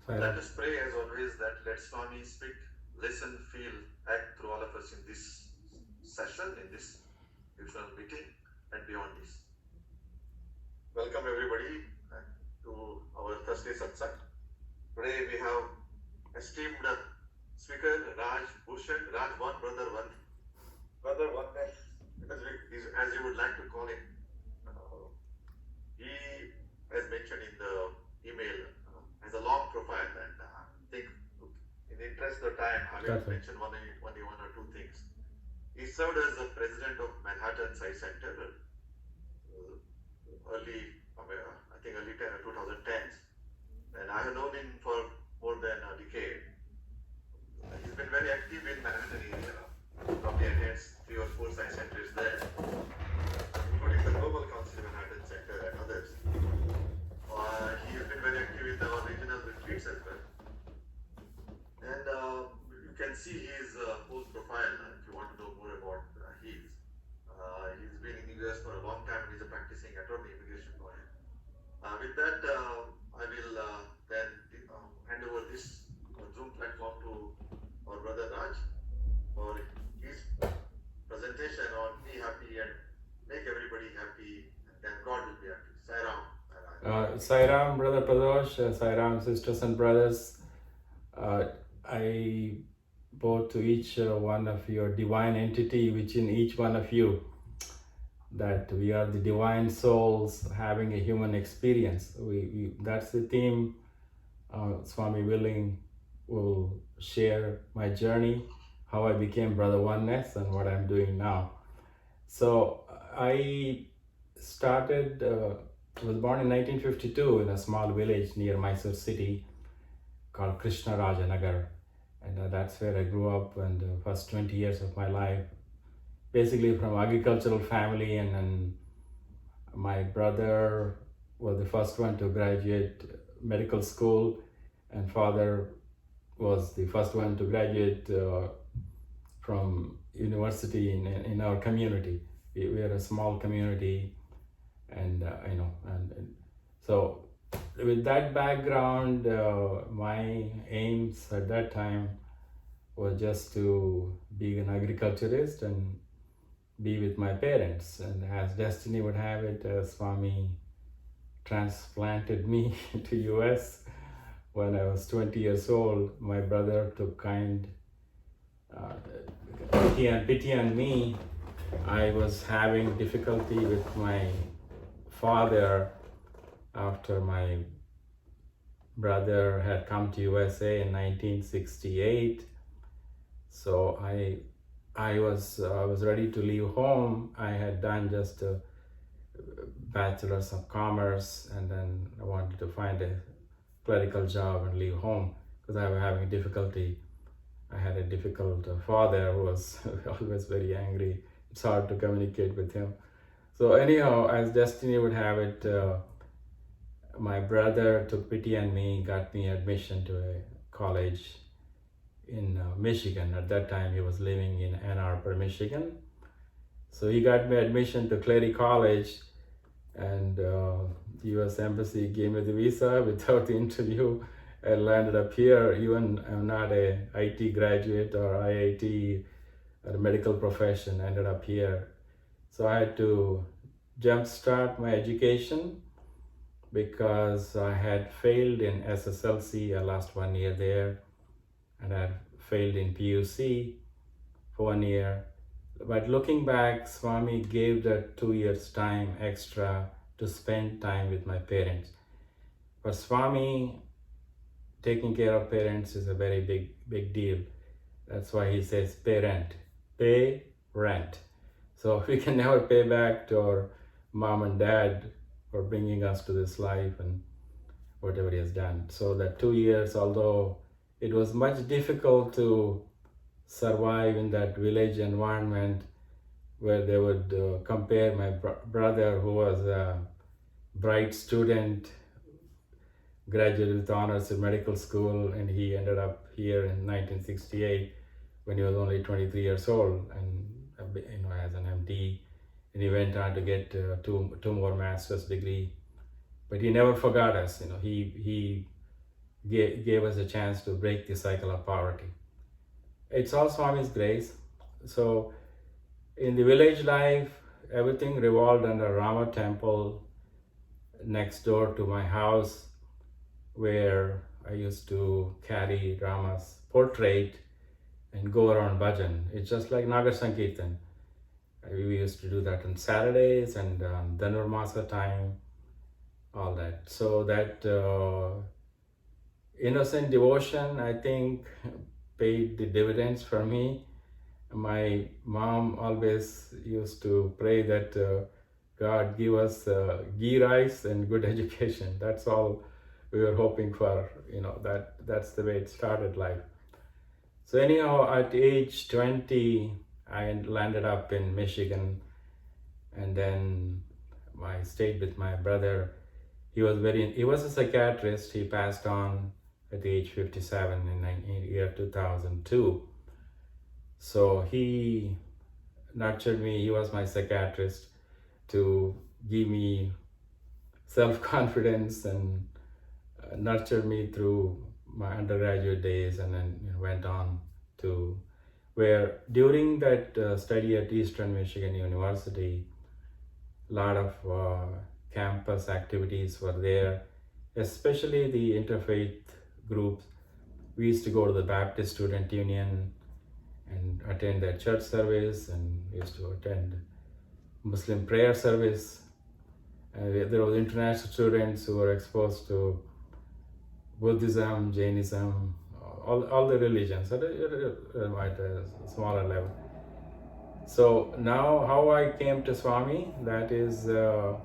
Let us pray as always that let Swami speak, listen, feel, act through all of us in this session, in this devotional meeting and beyond this. Welcome everybody to our Thursday satsang. Today we have esteemed speaker Raj Bhushan, Raj one, brother one, as you would like to call him. He, as mentioned in the email, has a long profile, and I think in the interest of time, I will mention only one or two things. He served as the president of Manhattan Science Center early 2010s, and I have known him for more than a decade. He's been very active in Manhattan area. Probably attends 3 or 4 science centers there, including the Global Council Manhattan Center and others. He has been very active in our regional retreats as well. And you can see his whole profile if you want to know more about his. He's been in the US for a long time and he's a practicing attorney, immigration lawyer. With that, I will then hand over this Zoom platform to our brother Raj for his presentation on Be Happy and Make Everybody Happy, and then God will be happy. Sai Ram. Sai Ram, Brother Pradosh, Sai Ram, sisters and brothers. I bow to each one of your divine entity, which in each one of you, that we are the divine souls having a human experience. That's the theme. Swami willing will share my journey, how I became Brother Oneness and what I'm doing now. So I started, was born in 1952 in a small village near Mysore city called Krishna Rajanagar. And that's where I grew up, and the first 20 years of my life, basically from agricultural family. And then my brother was the first one to graduate medical school, and father was the first one to graduate from university in our community. We are a small community, and so with that background, my aims at that time was just to be an agriculturist and be with my parents. And as destiny would have it, Swami transplanted me to US when I was 20 years old. My brother took kind pity on me. I was having difficulty with my father after my brother had come to USA in 1968. So I was ready to leave home. I had done just a bachelor's of commerce, and then I wanted to find a clerical job and leave home because I was having difficulty. I had a difficult father who was always very angry. It's hard to communicate with him. So anyhow, as destiny would have it, my brother took pity on me, got me admission to a college in Michigan. At that time, he was living in Ann Arbor, Michigan. So he got me admission to Clary College, and US Embassy gave me the visa without the interview. I landed up here. Even I'm not a IT graduate or IIT or a medical profession, ended up here. So I had to jumpstart my education because I had failed in SSLC. I lost 1 year there, and I failed in PUC for 1 year. But looking back, Swami gave that 2 years time extra to spend time with my parents. For Swami, taking care of parents is a very big deal. That's why he says pay rent. So we can never pay back to our mom and dad for bringing us to this life and whatever he has done. So that 2 years, although it was much difficult to survive in that village environment where they would compare my brother, who was a bright student, graduated with honors in medical school, and he ended up here in 1968 when he was only 23 years old, and as an MD, and he went on to get two more master's degree. But he never forgot us. He gave us a chance to break the cycle of poverty. It's all Swami's grace. So in the village life, everything revolved under Rama temple next door to my house, where I used to carry Rama's portrait and go around bhajan. It's just like Nagar Sankirtan. We used to do that on Saturdays and Dhanurmasa time, all that. So that innocent devotion, I think, paid the dividends for me. My mom always used to pray that God give us ghee rice and good education. That's all we were hoping for. That's the way it started life. So anyhow, at age 20, I landed up in Michigan, and then I stayed with my brother. He was a psychiatrist. He passed on at age 57 in year 2002. So he nurtured me. He was my psychiatrist to give me self-confidence and nurtured me through my undergraduate days, and then went on to where during that study at Eastern Michigan University, a lot of campus activities were there, especially the interfaith groups. We used to go to the Baptist Student Union and attend their church service, and we used to attend Muslim prayer service. There was international students who were exposed to Buddhism, Jainism, all the religions at a smaller level. So now how I came to Swami, that is, so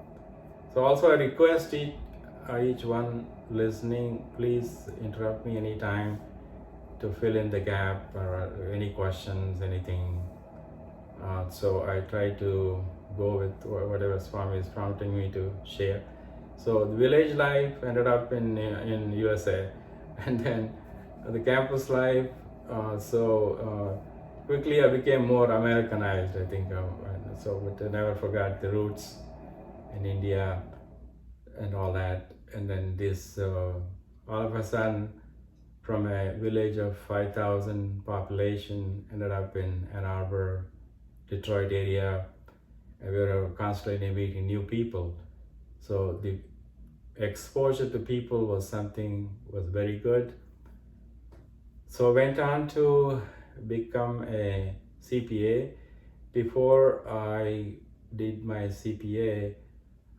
also I request each one listening, please interrupt me anytime to fill in the gap or any questions, anything. So I try to go with whatever Swami is prompting me to share. So the village life ended up in USA, and then the campus life. Quickly I became more Americanized, I think. But I never forgot the roots in India and all that. And then this, all of a sudden, from a village of 5,000 population, ended up in Ann Arbor, Detroit area, and we were constantly meeting new people. So the exposure to people was very good. So I went on to become a CPA. Before I did my CPA,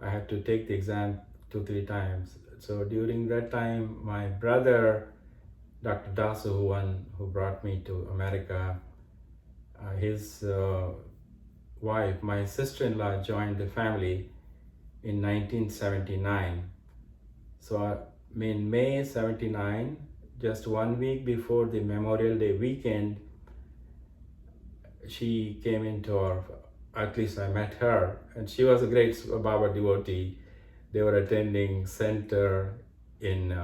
I had to take the exam 2-3 times. So during that time, my brother, Dr. Dasu, who brought me to America, his wife, my sister-in-law, joined the family in 1979. So in May 79, just 1 week before the Memorial Day weekend, she came into at least I met her, and she was a great Baba devotee. They were attending center in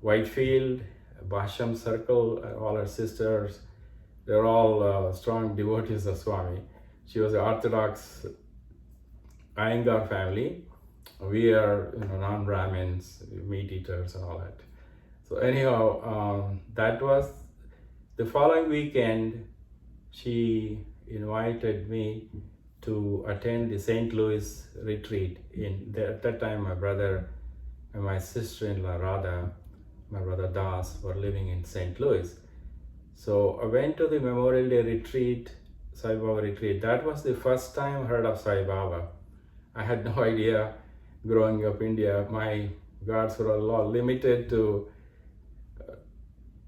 Whitefield, Basham Circle, all her sisters. They're all strong devotees of Swami. She was an Orthodox Iyengar family. We are non-Brahmins, meat eaters and all that. So anyhow, that was the following weekend. She invited me to attend the St. Louis retreat. At that time, my brother and my sister-in-law Radha, my brother Das, were living in St. Louis. So I went to the Memorial Day retreat, Sai Baba retreat. That was the first time I heard of Sai Baba. I had no idea. Growing up in India, my gods were all limited to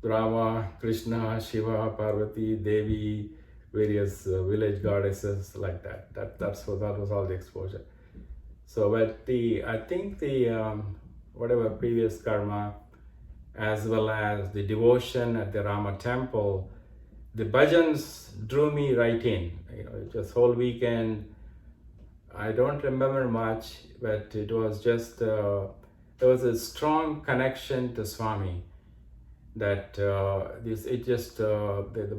Rama, Krishna, Shiva, Parvati, Devi, various village goddesses like that. That was all the exposure. So, but I think the whatever previous karma, as well as the devotion at the Rama temple, the bhajans drew me right in. Just whole weekend. I don't remember much, but it was just there was a strong connection to Swami. That the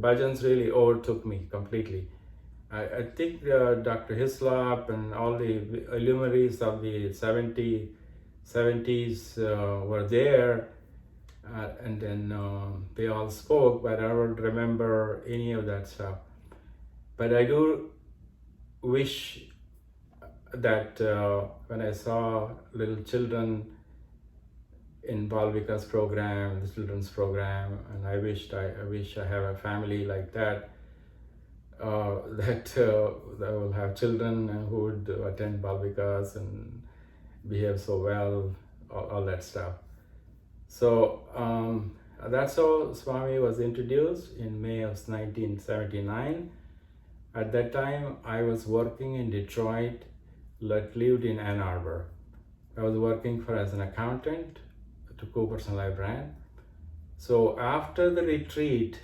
bhajans really overtook me completely. I think Dr. Hislop and all the luminaries of the 70s were there, and then they all spoke, but I don't remember any of that stuff. But I do wish that when I saw little children in Balvika's program, the children's program, and I wish I have a family like that, that will have children who would attend Balvikas and behave so well, all that stuff. So that's how Swami was introduced in May of 1979. At that time, I was working in Detroit, lived in Ann Arbor. I was working as an accountant to Cooper's and Live brand. So after the retreat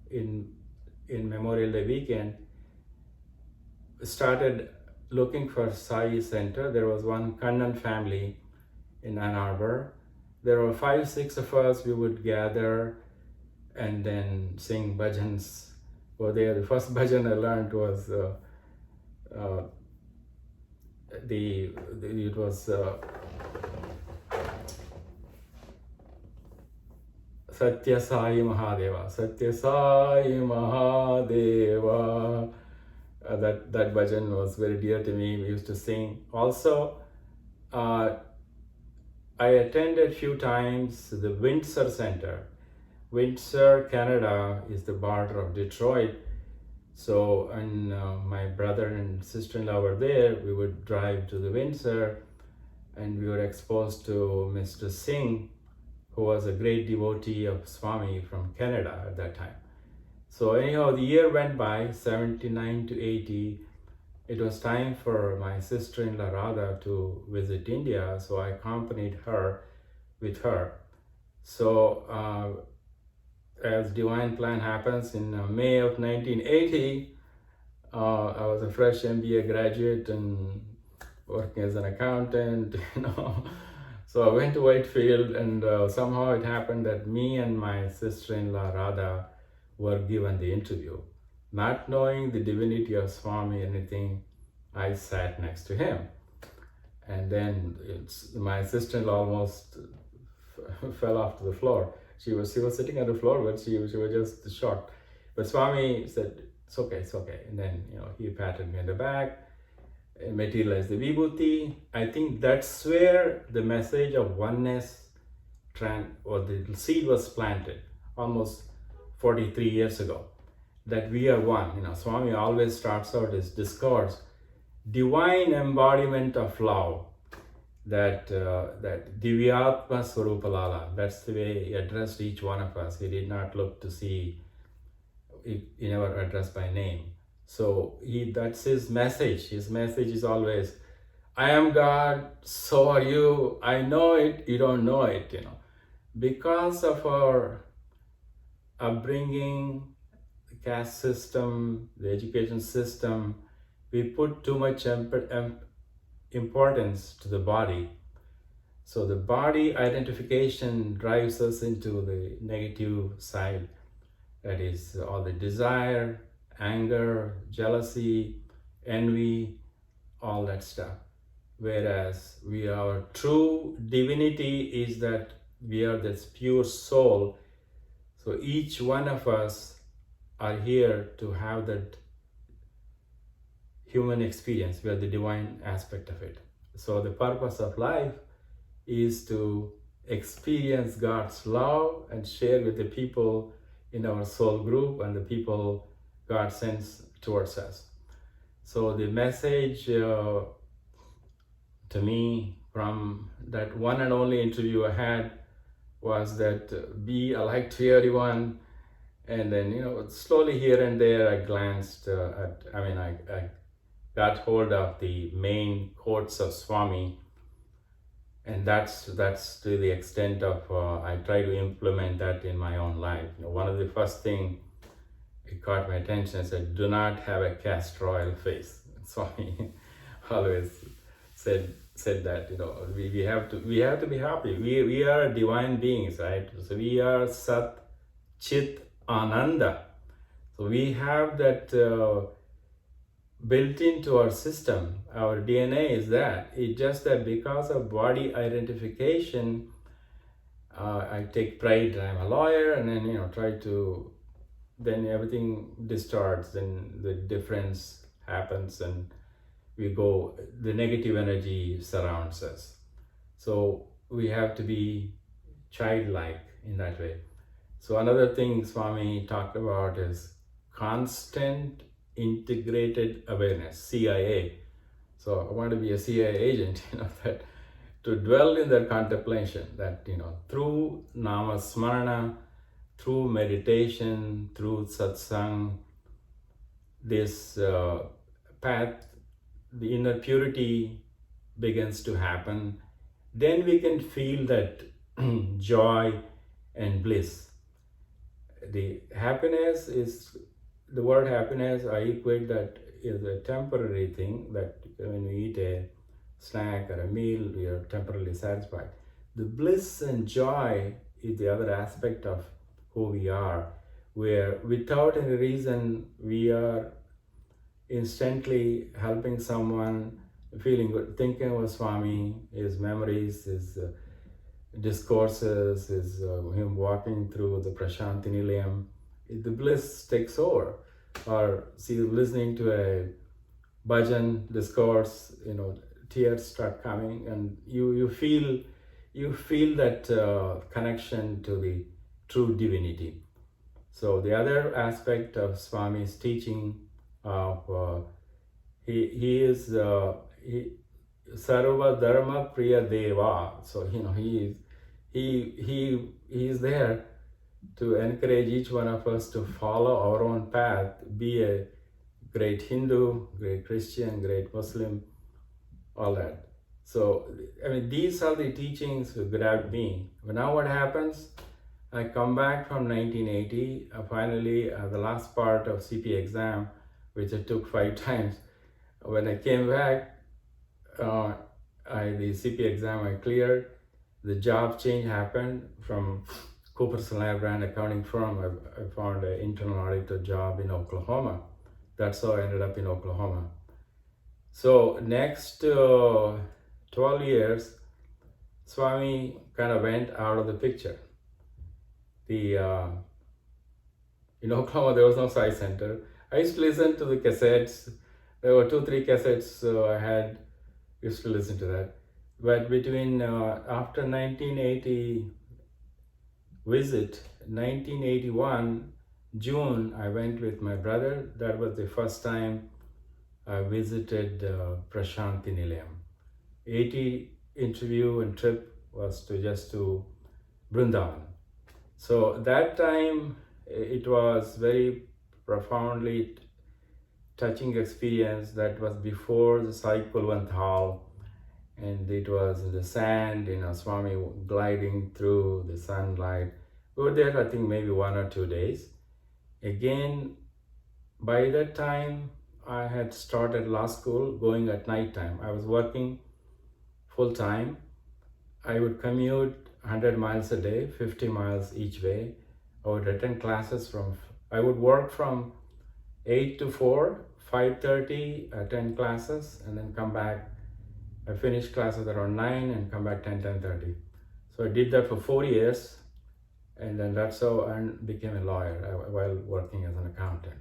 in Memorial Day weekend, started looking for Sai Center. There was one Kannan family in Ann Arbor. There were 5-6 of us. We would gather and then sing bhajans over there. The first bhajan I learned was it was Sathya Sai Mahadeva, Sathya Sai Mahadeva. That bhajan was very dear to me. We used to sing. Also, I attended a few times the Windsor Center. Windsor, Canada is the border of Detroit. So, and my brother and sister-in-law were there. We would drive to the Windsor, and we were exposed to Mr. Singh, who was a great devotee of Swami from Canada at that time. So anyhow, the year went by, 79 to 80. It was time for my sister-in-law Radha to visit India, so I accompanied her with her. So as divine plan happens, in May of 1980, I was a fresh MBA graduate and working as an accountant, So I went to Whitefield, and somehow it happened that me and my sister-in-law Radha were given the interview. Not knowing the divinity of Swami, anything, I sat next to him. And then my sister-in-law almost fell off to the floor. She was sitting on the floor, but she was just shocked. But Swami said, it's okay. And then, he patted me on the back, materialized the vibhuti. I think that's where the message of oneness or the seed was planted almost 43 years ago, that we are one. Swami always starts out his discourse, divine embodiment of love, that Divyatma Swarupalala. That's the way he addressed each one of us. He did not look to see, he never addressed by name. So that's his message. His message is always, I am God, so are you. I know it, you don't know it, Because of our upbringing, the caste system, the education system, we put too much importance to the body. So the body identification drives us into the negative side. That is all the desire, anger, jealousy, envy, all that stuff. Whereas our true divinity is that we are this pure soul. So each one of us are here to have that human experience. We are the divine aspect of it. So the purpose of life is to experience God's love and share with the people in our soul group and the people God sends towards us. So the message to me from that one and only interview I had was that be alike to everyone. And then, slowly here and there I glanced I got hold of the main quotes of Swami, and that's to the extent of I try to implement that in my own life. One of the first thing it caught my attention, I said, do not have a castor oil face. Swami always said that, we have to be happy. We are divine beings, right? So we are Sat Chit Ananda. So we have that built into our system. Our DNA is that. It's just that because of body identification, I take pride that I'm a lawyer, and then try to, then everything distorts. Then the difference happens, and we go. The negative energy surrounds us. So we have to be childlike in that way. So another thing Swami talked about is constant integrated awareness, CIA. So I want to be a CIA agent, that to dwell in that contemplation, that through nama smarana, through meditation, through satsang, this path, the inner purity begins to happen. Then we can feel that joy and bliss. The happiness is, the word happiness, I equate that is a temporary thing, that when we eat a snack or a meal, we are temporarily satisfied. The bliss and joy is the other aspect of who we are, where without any reason we are instantly helping someone, feeling good, thinking of Swami, his memories, his discourses, his him walking through the Prashanti Nilayam, the bliss takes over. Or see, listening to a bhajan discourse, tears start coming, and you feel that connection to the true divinity. So the other aspect of Swami's teaching of he is Sarva Dharma Priya Deva. So he is there to encourage each one of us to follow our own path, be a great Hindu, great Christian, great Muslim, all that. So these are the teachings that grabbed me. But now what happens? I come back from 1980. Finally, the last part of CP exam, which I took 5 times. When I came back, the CP exam I cleared. The job change happened from Cooper's Brand accounting firm. I found an internal auditor job in Oklahoma. That's how I ended up in Oklahoma. So next 12 years, Swami kind of went out of the picture. In Oklahoma, there was no Sai Center. I used to listen to the cassettes. There were 2-3 cassettes, so I used to listen to that. But between after 1980 visit, 1981 June, I went with my brother. That was the first time I visited Prashanti Nilayam. 80 interview and trip was to Vrindavan. So that time it was very profoundly touching experience. That was before the Sai Kulwant Hall, and it was in the sand, Swami gliding through the sunlight. We were there, I think, maybe 1 or 2 days. Again, by that time, I had started law school, going at night time. I was working full time. I would commute 100 miles a day, 50 miles each way. I would attend classes I would work from 8 to 4, 5:30, attend classes, and then come back. I finished classes around 9 and come back 10:30. So I did that for 4 years, and then that's how I became a lawyer while working as an accountant.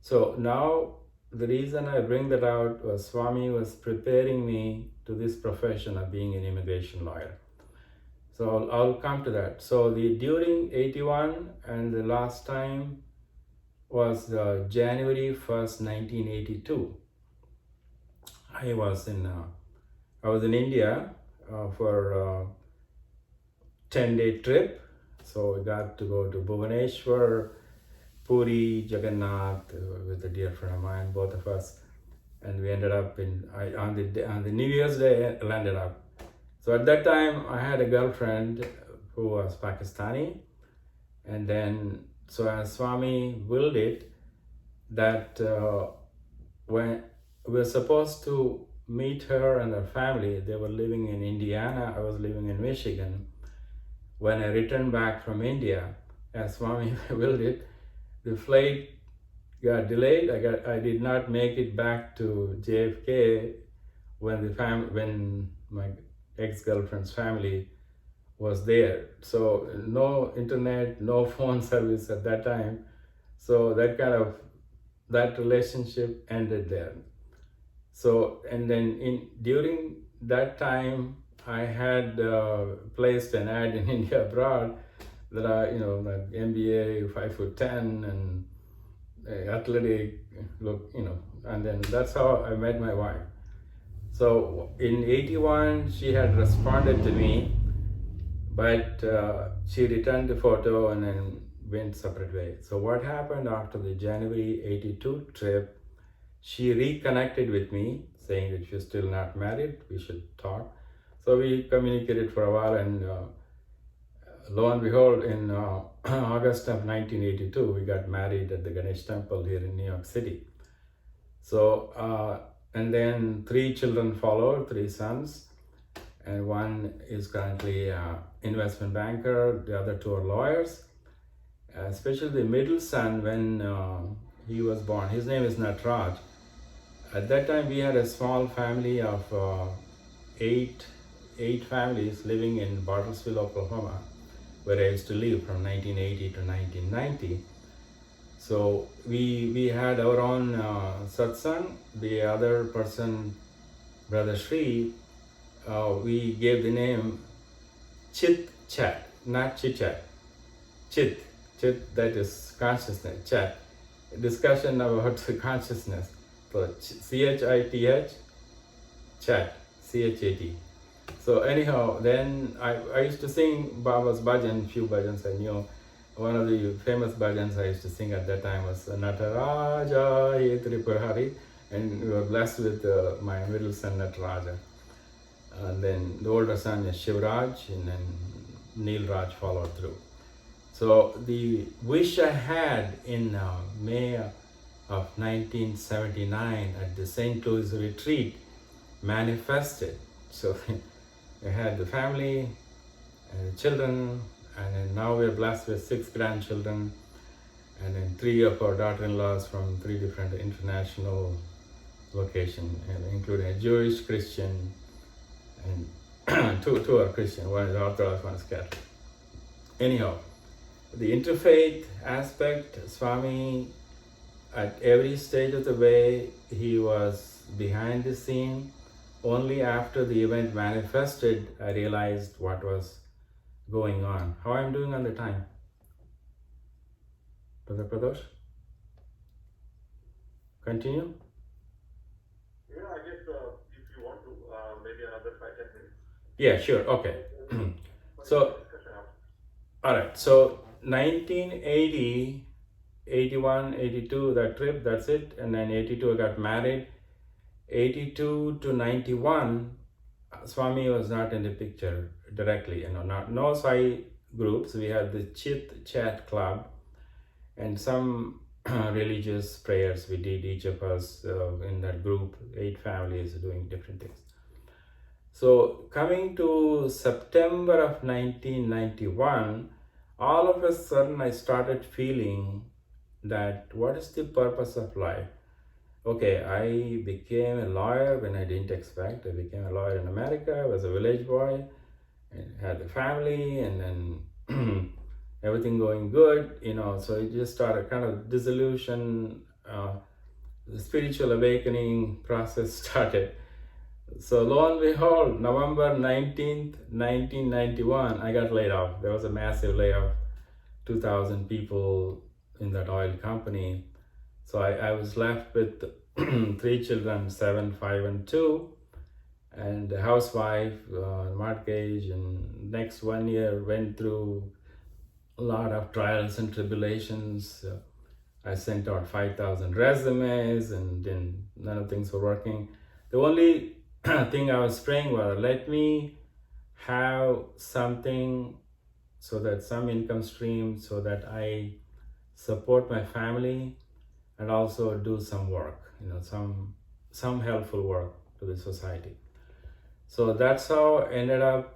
So now the reason I bring that out was Swami was preparing me to this profession of being an immigration lawyer. So I'll come to that. So during 81 and the last time was January 1st, 1982. I was in India for a 10-day trip. So I got to go to Bhubaneswar, Puri, Jagannath with a dear friend of mine, both of us, and we ended up on the New Year's Day. I landed up. So at that time, I had a girlfriend who was Pakistani, and then so as Swami willed it, that when we were supposed to meet her and her family, they were living in Indiana. I was living in Michigan. When I returned back from India, as Swami willed it, the flight got delayed. I did not make it back to JFK when my ex-girlfriend's family was there. So no internet, no phone service at that time. So that relationship ended there. So and then during that time, I had placed an ad in India abroad that that MBA 5'10" and athletic look, and then that's how I met my wife. So in 81, she had responded to me, but she returned the photo and then went separate ways. So what happened after the January 82 trip, she reconnected with me saying that she's still not married, we should talk. So we communicated for a while, and lo and behold, in August of 1982, we got married at the Ganesh Temple here in New York City. So, and then 3 children followed, 3 sons, and one is currently an investment banker, the other 2 are lawyers. Especially the middle son, when he was born, his name is Natraj. At that time, we had a small family of 8 families living in Bartlesville, Oklahoma, where I used to live from 1980 to 1990. So we had our own satsang. The other person, Brother Sri, we gave the name Chit Chat, not Chit Chat. Chit, that is consciousness. Chat, discussion about consciousness. So CHITH, chat, CHAT. So anyhow, then I used to sing Baba's bhajan, few bhajans I knew. One of the famous bhajans I used to sing at that time was Nataraja Ye Tripurhari, and we were blessed with my middle son Nataraja. And then the older son is Shivraj, and then Neil Raj followed through. So the wish I had in May of 1979 at the St. Louis retreat manifested. So I had the family and the children, and then now we're blessed with 6 grandchildren, and then 3 of our daughter-in-laws from 3 different international locations, and including a Jewish, Christian, and two are Christian. One is Orthodox, one is Catholic. Anyhow, the interfaith aspect, Swami, at every stage of the way, he was behind the scene. Only after the event manifested, I realized what was going on. How I'm doing on the time? Brother Pradosh? Continue? Yeah, I guess if you want to, maybe another 5-10 minutes. Yeah, sure. Okay. So, all right. So 1980, 81, 82, that trip, that's it. And then 82, I got married. 82 to 91, Swami was not in the picture directly. No Sai groups. We had the Chit Chat Club and some religious prayers we did, each of us in that group, 8 families doing different things. So coming to September of 1991, all of a sudden I started feeling that what is the purpose of life? Okay, I became a lawyer when I didn't expect. I became a lawyer in America. I was a village boy and had a family, and then everything going good, so it just started kind of disillusion. The spiritual awakening process started. So lo and behold, November 19th, 1991, I got laid off. There was a massive layoff, 2,000 people in that oil company. So I was left with 3 children, 7, 5, and 2, and a housewife, mortgage, and next 1 year went through a lot of trials and tribulations. I sent out 5,000 resumes, and then none of things were working. The only thing I was praying was, let me have something, so that some income stream, so that I support my family and also do some work, some helpful work to the society. So that's how I ended up.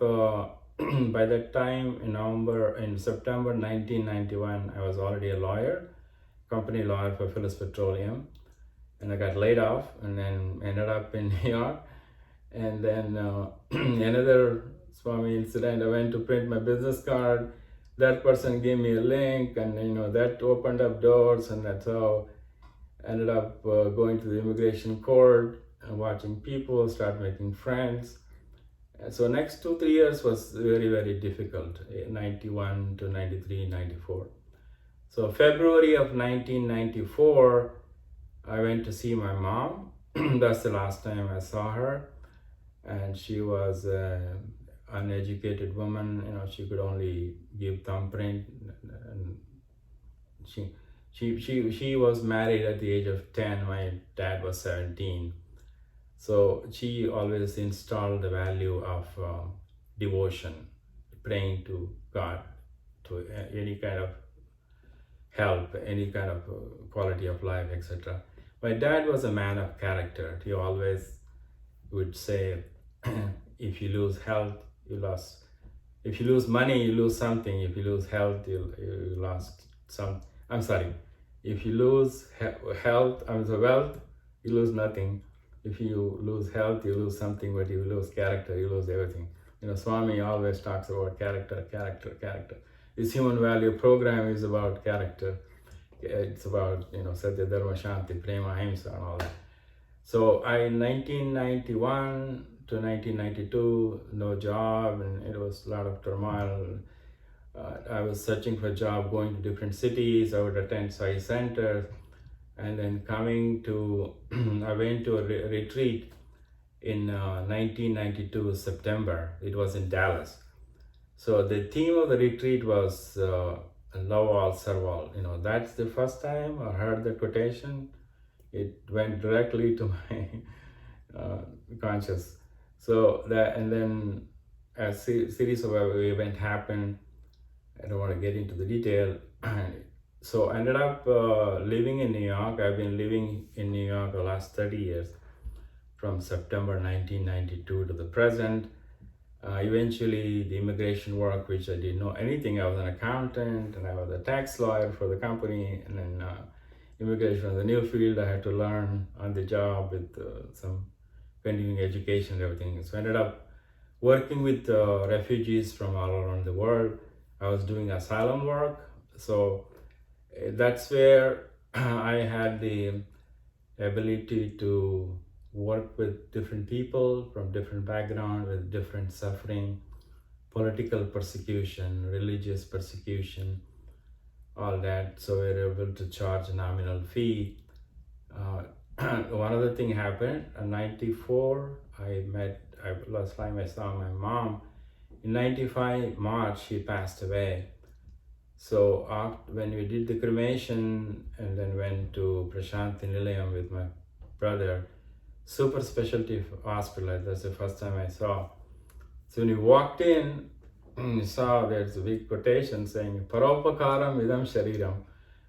By that time, in September 1991, I was already a lawyer, company lawyer for Phillips Petroleum, and I got laid off, and then ended up in New York. And then another Swami incident, I went to print my business card. That person gave me a link, and that opened up doors, and that's how I ended up going to the immigration court and watching people start making friends. And so next 2-3 years was very, very difficult, 91 to 93, 94. So February of 1994, I went to see my mom. That's the last time I saw her. And she was an uneducated woman. She could only give thumbprint. And she was married at the age of 10. My dad was 17. So she always installed the value of devotion, praying to God, to any kind of help, any kind of quality of life, etc. My dad was a man of character. He always would say, if you lose health, you lost. If you lose money, you lose something. If you lose health, you lost some. I'm sorry. If you lose wealth, you lose nothing. If you lose health, you lose something. But if you lose character, you lose everything. Swami always talks about character. This human value program is about character. It's about Sathya, Dharma, Shanti, Prema, Ahimsa, and all that. So in 1991 to 1992, no job, and it was a lot of turmoil. I was searching for a job, going to different cities. I would attend Sai centers, and then coming to, I went to a retreat in 1992 September. It was in Dallas. So the theme of the retreat was love all, serve all. That's the first time I heard the quotation. It went directly to my conscious. So that, and then a series of events happened. I don't want to get into the detail. So I ended up living in New York. I've been living in New York the last 30 years, from September 1992 to the present. Eventually, the immigration work, which I didn't know anything. I was an accountant, and I was a tax lawyer for the company, and then immigration was a new field. I had to learn on the job with some continuing education and everything. So I ended up working with refugees from all around the world. I was doing asylum work. So that's where I had the ability to work with different people from different backgrounds, with different suffering, political persecution, religious persecution, all that. So we were able to charge a nominal fee. One other thing happened in 94. Last time I saw my mom. In 95 March, she passed away. So when we did the cremation and then went to Prashanthi Nilayam with my brother, super specialty hospital, that's the first time I saw. So when we walked in, you saw there's a big quotation saying, Paropakaram idam shariram.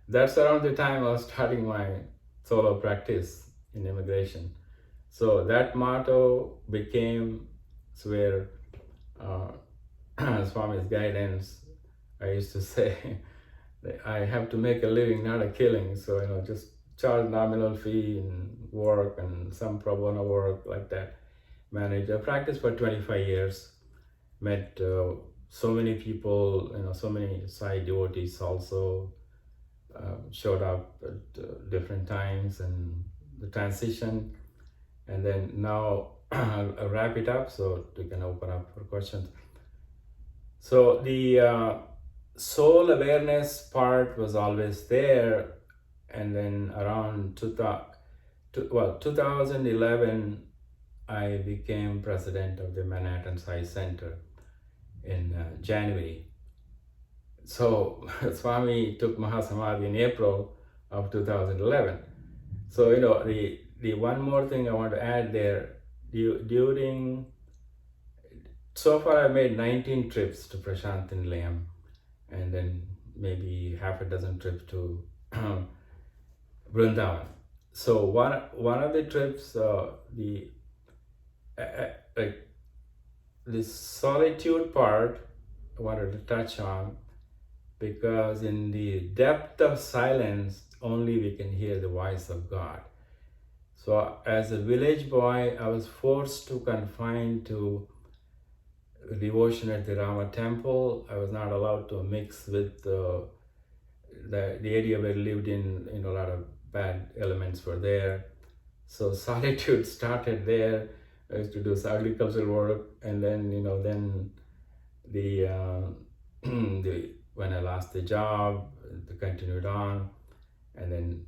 That's around the time I was starting my solo practice in immigration. So that motto became where Swami's guidance. I used to say, I have to make a living, not a killing. So, just charge nominal fee and work and some pro bono work like that. Manage. I practiced for 25 years. Met so many people, so many Sai devotees also showed up at different times, and the transition. And then now I'll wrap it up so we can open up for questions. So the soul awareness part was always there, and then around 2011, I became president of the Manhattan Sai Center in January. So Swami took Mahasamadhi in April of 2011. So the one more thing I want to add there, during, so far I made 19 trips to Prashanthi Nilayam, and then maybe half a dozen trips to Vrindavan. So one of the trips, the solitude part I wanted to touch on, because in the depth of silence, only we can hear the voice of God. So as a village boy, I was forced to confine to devotion at the Rama temple. I was not allowed to mix with the area where I lived in. A lot of bad elements were there. So solitude started there. I used to do agricultural work, and then then the when I lost the job, it continued on, and then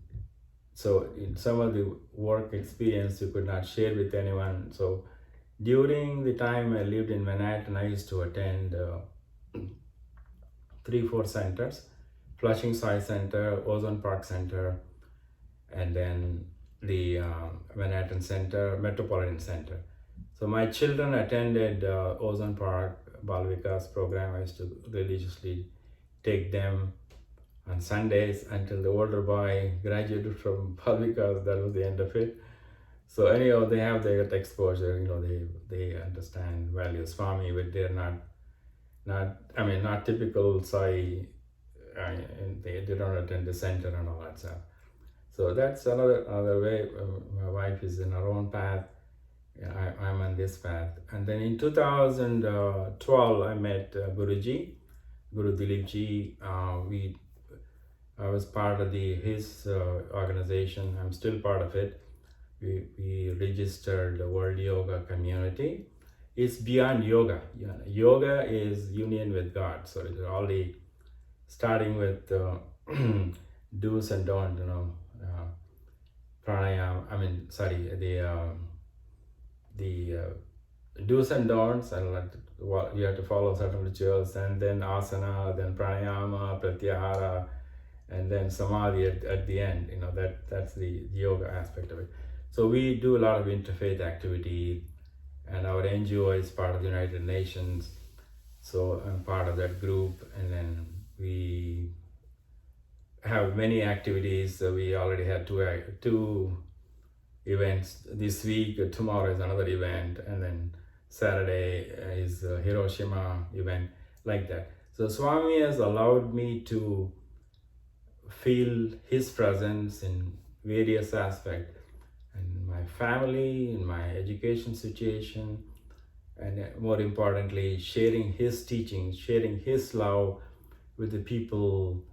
so in some of the work experience you could not share with anyone. So during the time I lived in Manhattan, I used to attend 3-4 centers: Flushing Science Center, Ozone Park Center, and then the Manhattan Center, Metropolitan Center. So my children attended Ozone Park Bal Vikas program. I used to religiously take them on Sundays until the older boy graduated from Bal Vikas. That was the end of it. So anyhow, they have their exposure. They understand values Swami, but they're not typical Sai. And they don't attend the center and all that stuff. So that's another way. My wife is in her own path. I'm on this path. And then in 2012, I met Guruji, Guru Dilip Ji. I was part of his organization. I'm still part of it. We registered the World Yoga Community. It's beyond yoga. Yoga is union with God. So it's already starting with do's and don'ts. Pranayama. The do's and don'ts, and you have to follow certain rituals, and then asana, then pranayama, pratyahara, and then samadhi at the end. That's the yoga aspect of it. So we do a lot of interfaith activity, and our NGO is part of the United Nations. So I'm part of that group, and then we have many activities. We already had two events this week. Tomorrow is another event, and then Saturday is a Hiroshima event, like that. So Swami has allowed me to feel his presence in various aspects, in my family, in my education situation, and more importantly, sharing his teachings, sharing his love with the people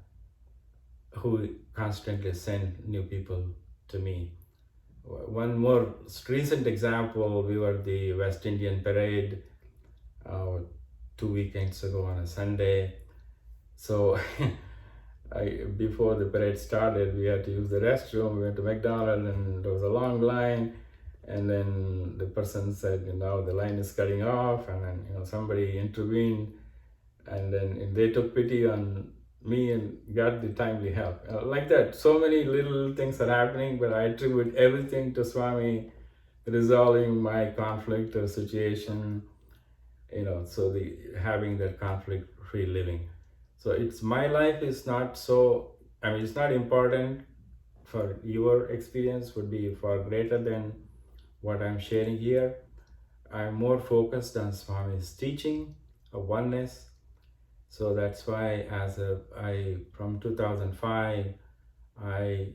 who constantly send new people to me. One more recent example, we were at the West Indian Parade 2 weekends ago on a Sunday. So before the parade started, we had to use the restroom. We went to McDonald's, and there was a long line. And then the person said, the line is cutting off. And then, somebody intervened. And then they took pity on me and got the timely help. Like that, so many little things are happening, but I attribute everything to Swami resolving my conflict or situation, so having that conflict-free living. So my life is not so, it's not important for your experience, would be far greater than what I'm sharing here. I'm more focused on Swami's teaching of oneness. So that's why from 2005, I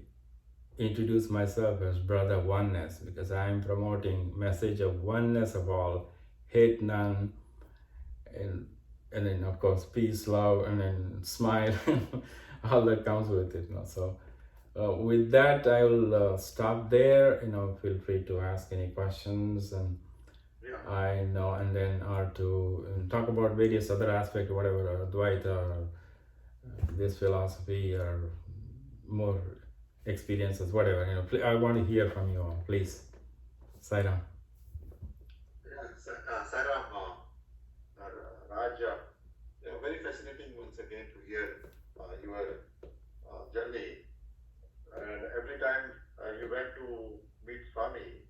introduced myself as Brother Oneness, because I'm promoting message of oneness of all, hate none, and then of course peace, love, and then smile, all that comes with it. So with that, I will stop there. Feel free to ask any questions, and I know, and then or to talk about various other aspects, whatever, Dvaita or this philosophy or more experiences, whatever. I want to hear from you all, please. Sairam. Sairam, Raja, very fascinating once again to hear your journey. And every time you went to meet Swami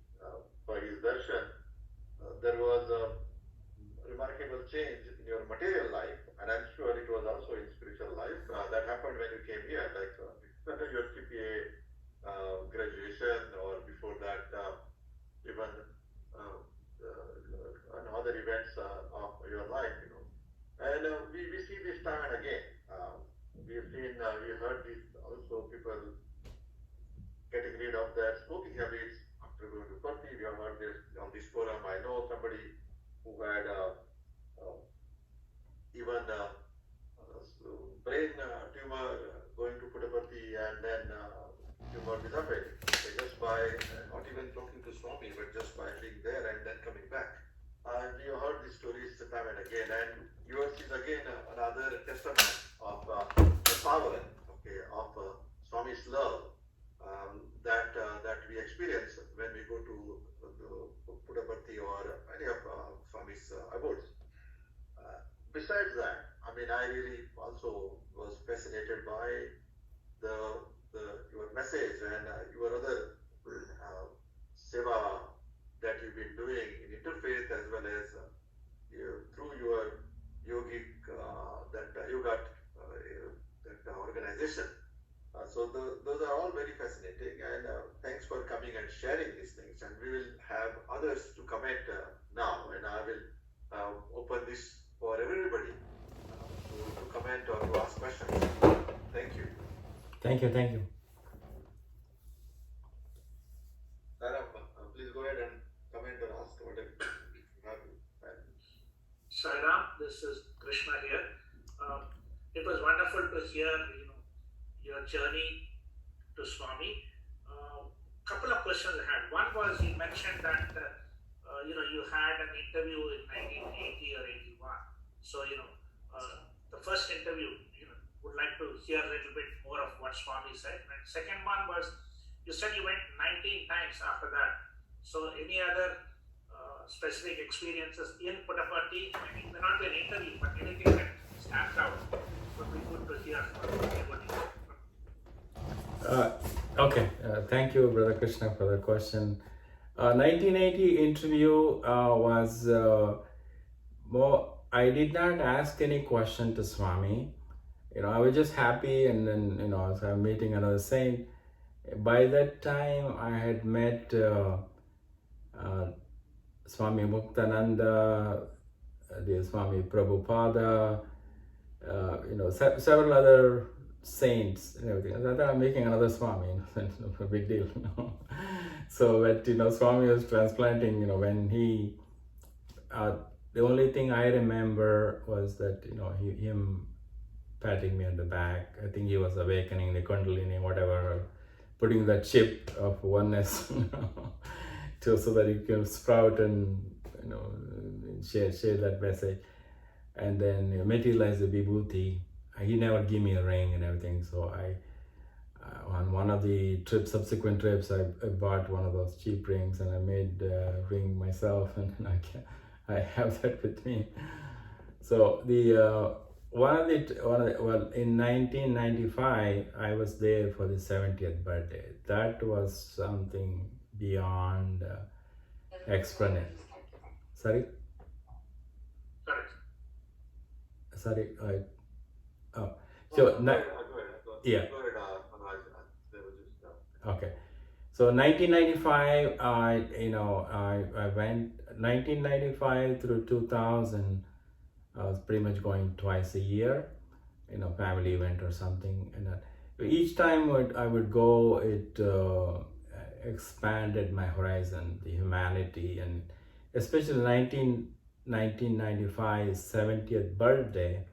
for his darshan, there was a remarkable change in your material life, and I'm sure it was also in spiritual life. That happened when you came here, like your CPA graduation, or before that, even other events of your life, And we see this time and again. We have seen, we heard this also, people getting rid of their smoking habits after going to party. We have heard this on this forum. I know somebody who had even brain tumor going to Puttaparthi and then tumor disappearing. Okay, just by not even talking to Swami, but just by being there and then coming back. And you heard these stories time and again, and yours is again another testament of the power, okay, of Swami's love that we experience when we go to Puttaparthi or any of Swami's abodes. Besides that, I mean, I really also was fascinated by your message and your other seva that you've been doing in interfaith as well as through your yogic that yoga that organization. Those are all very fascinating, and thanks for coming and sharing these things. And we will have others to comment now, and I will open this for everybody to comment or to ask questions. Thank you. Thank you, thank you. Saram, please go ahead and comment or ask whatever you have. Saram, this is Krishna here. It was wonderful to hear, your journey to Swami. Couple of questions I had. One was you mentioned that you had an interview in 1980 or 81. So the first interview, would like to hear a little bit more of what Swami said. And second one was you said you went 19 times after that. So any other specific experiences in Puttaparthi? I mean, it may not be an interview, but anything that stands out would be good to hear from everybody. Okay, thank you, Brother Krishna, for the question. 1980 interview was more. I did not ask any question to Swami. I was just happy, and then so I'm meeting another saint. By that time, I had met Swami Muktananda, the Swami Prabhupada, several other saints and everything. I thought I'm making another Swami, a big deal. So, but Swami was transplanting. When he, the only thing I remember was that him patting me on the back. I think he was awakening the Kundalini, whatever, putting that chip of oneness, so that he can sprout and share that message, and then materialize the vibhuti. He never gave me a ring and everything, so I on one of the subsequent trips, I bought one of those cheap rings and I made a ring myself, and I have that with me. So the in 1995, I was there for the 70th birthday. That was something beyond explanation. Sorry. So yeah. Okay. So 1995, I went 1995 through 2000. I was pretty much going twice a year, family event or something. And each time I would go, it expanded my horizon, the humanity, and especially 1995 70th birthday.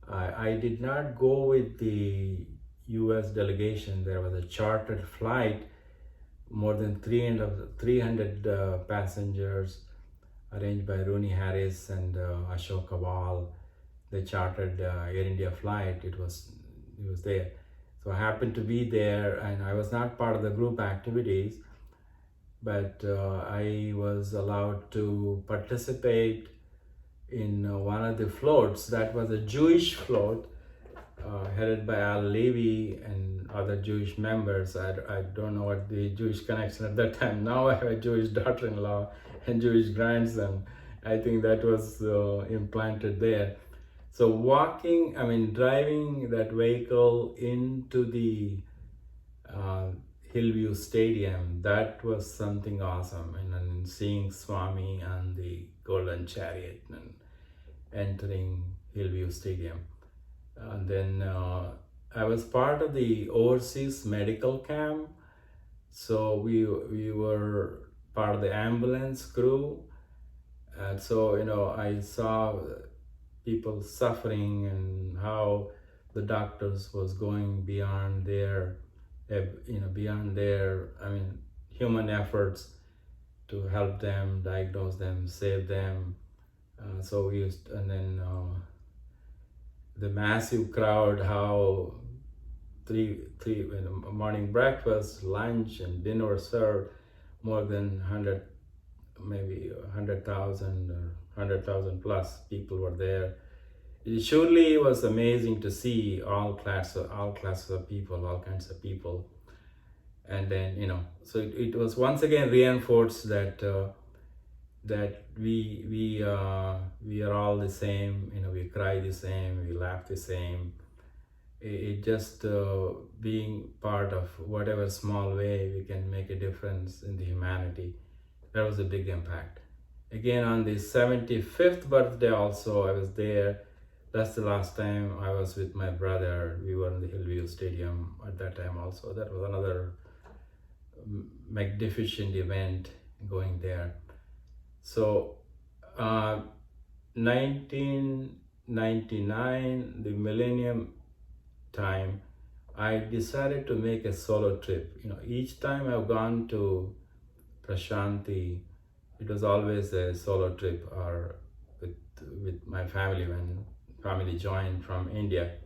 I did not go with the U.S. delegation. There was a chartered flight, more than 300 passengers, arranged by Rooney Harris and Ashok Kawal. They chartered Air India flight. It was there. So I happened to be there, and I was not part of the group activities, but I was allowed to participate in one of the floats. That was a Jewish float headed by Al Levi and other Jewish members. I don't know what the Jewish connection at that time. Now I have a Jewish daughter-in-law and Jewish grandson. I think that was implanted there. So driving that vehicle into the Hillview Stadium, that was something awesome. And then seeing Swami on the golden chariot and entering Hillview Stadium. And then I was part of the overseas medical camp So we were part of the ambulance crew, and so I saw people suffering and how the doctors was going beyond their beyond their human efforts to help them, diagnose them, save them. So we used, and then the massive crowd, how three morning breakfast, lunch, and dinner were served. More than 100, maybe 100,000 or 100,000 plus people were there. It surely was amazing to see all classes of people, all kinds of people. And then so it was once again reinforced that that we are all the same. We cry the same, we laugh the same. It just being part of whatever small way we can make a difference in the humanity. That was a big impact. Again, on the 75th birthday also, I was there. That's the last time I was with my brother. We were in the Hillview Stadium at that time also. That was another magnificent event going there. So 1999, the millennium time, I decided to make a solo trip. Each time I've gone to Prashanti, it was always a solo trip or with my family when family joined from India.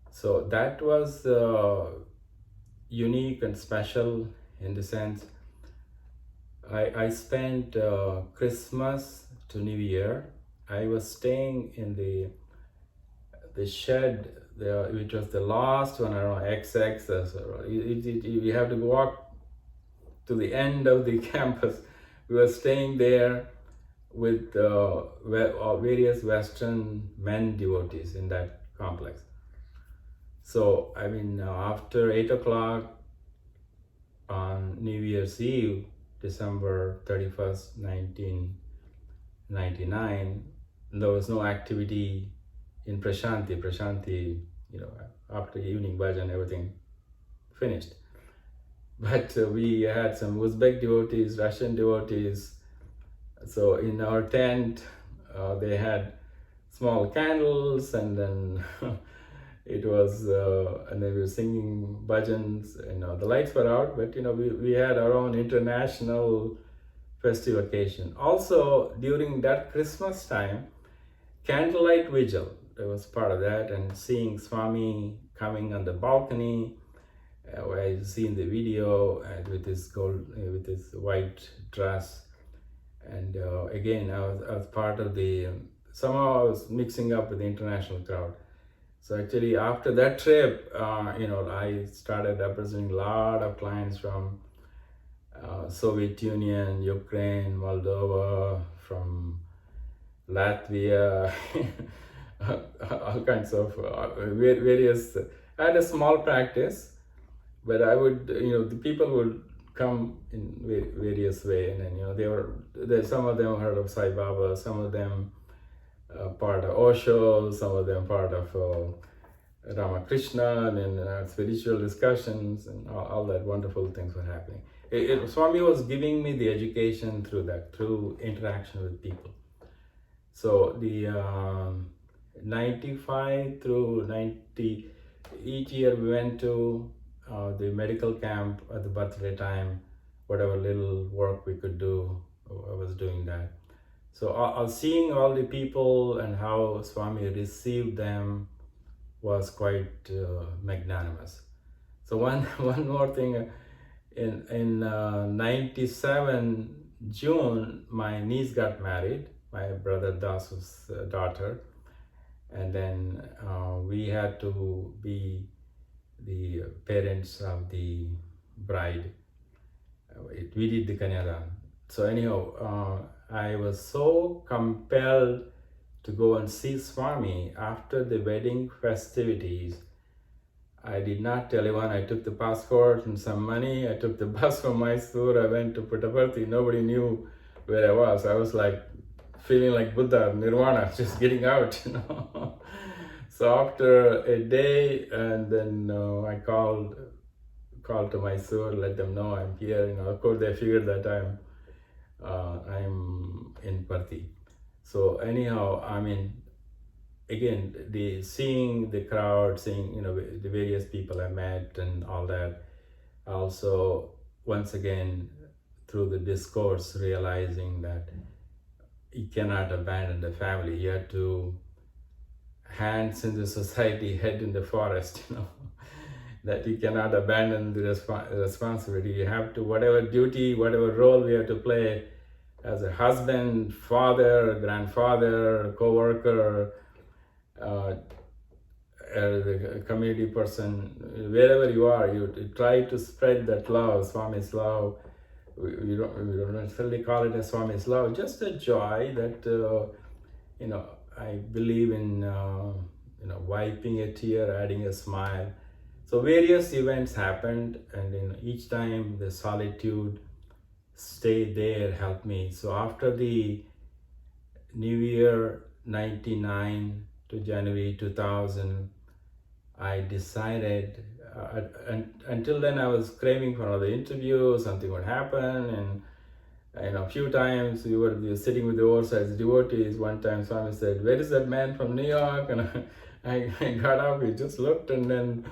So that was unique and special in the sense I spent Christmas to New Year. I was staying in the shed, which was the last one, I don't know, XX. You have to walk to the end of the campus. We were staying there with various Western men devotees in that complex. So after 8 o'clock on New Year's Eve, December 31st, 1999, there was no activity in Prashanti. After evening bhajan, everything finished. But we had some Uzbek devotees, Russian devotees. So in our tent, they had small candles, and then it was, and they were singing bhajans. The lights were out, but we had our own international festive occasion. Also, during that Christmas time, candlelight vigil, that was part of that, and seeing Swami coming on the balcony. I seen the video with his white dress, and again I was part of the. Somehow I was mixing up with the international crowd. So actually, after that trip, I started representing a lot of clients from Soviet Union, Ukraine, Moldova, from Latvia, all kinds of various. I had a small practice, but I would, the people would come in various way, and then some of them heard of Sai Baba, some of them part of Osho, some of them part of Ramakrishna, and spiritual discussions, and all that wonderful things were happening. Swami was giving me the education through interaction with people. So the 95 through 90, each year we went to the medical camp at the birthday time. Whatever little work we could do, I was doing that. So seeing all the people and how Swami received them was quite magnanimous. So one more thing, in 97 June, my niece got married, my brother Das's daughter, and then we had to be the parents of the bride. We did the Kanyadan. So anyhow, I was so compelled to go and see Swami after the wedding festivities. I did not tell anyone. I took the passport and some money. I took the bus from Mysore. I went to Puttaparthi. Nobody knew where I was. I was like feeling like Buddha, Nirvana, just getting out, So after a day, and then I called call to Mysore, let them know I'm here. Of course, they figured that I'm in Parthi. So anyhow, again, seeing the crowd, seeing the various people I met and all that. Also, once again, through the discourse, realizing that you cannot abandon the family. You have to hands in the society, head in the forest. That you cannot abandon the responsibility. You have to, whatever duty, whatever role we have to play as a husband, father, grandfather, co-worker, as a community person, wherever you are, you try to spread that love, Swami's love. We don't necessarily call it a Swami's love, just a joy that, I believe in, wiping a tear, adding a smile. So various events happened, and each time the solitude stayed there, helped me. So after the New Year 99 to January 2000, I decided, until then I was craving for another interview, something would happen, and a few times we were sitting with the oversized devotees. One time Swami said, "Where is that man from New York?" And I got up, we just looked, and then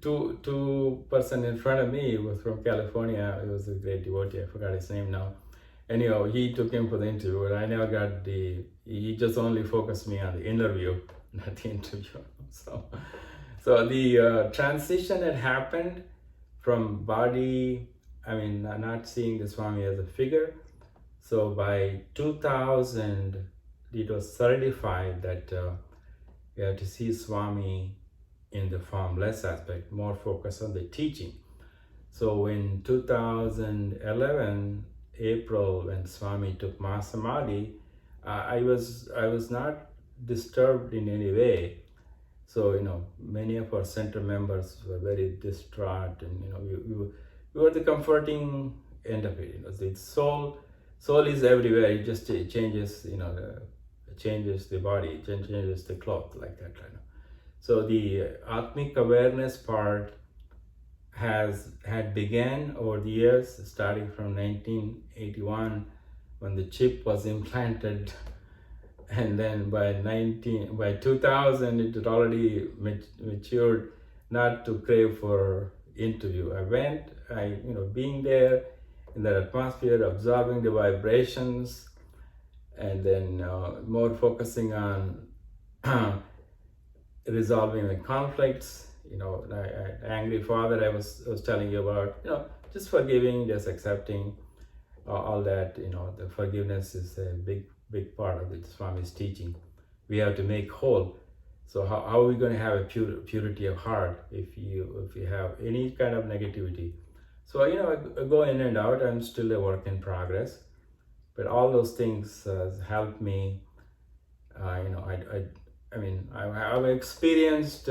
two person in front of me was from California. He was a great devotee, I forgot his name now. Anyhow, he took him for the interview, but I never got he just only focused me on the interview, not the interview. So the transition had happened from body, not seeing the Swami as a figure. So by 2000, it was certified that you have to see Swami in the formless aspect, more focus on the teaching. So in 2011, April, when Swami took Mahasamadhi, I was not disturbed in any way. So many of our center members were very distraught, and we were the comforting end of it. The soul is everywhere. It just changes, changes the body, changes the cloth, like that. So the Atmic awareness part had began over the years, starting from 1981, when the chip was implanted, and then by 2000 it had already matured not to crave for interview. I went, being there in that atmosphere, absorbing the vibrations, and then more focusing on resolving the conflicts. Angry father I was telling you about, just forgiving, just accepting, all that. The forgiveness is a big part of the Swami's teaching. We have to make whole. So how are we going to have a purity of heart if you have any kind of negativity? So I go in and out. I'm still a work in progress, but all those things help me. I've experienced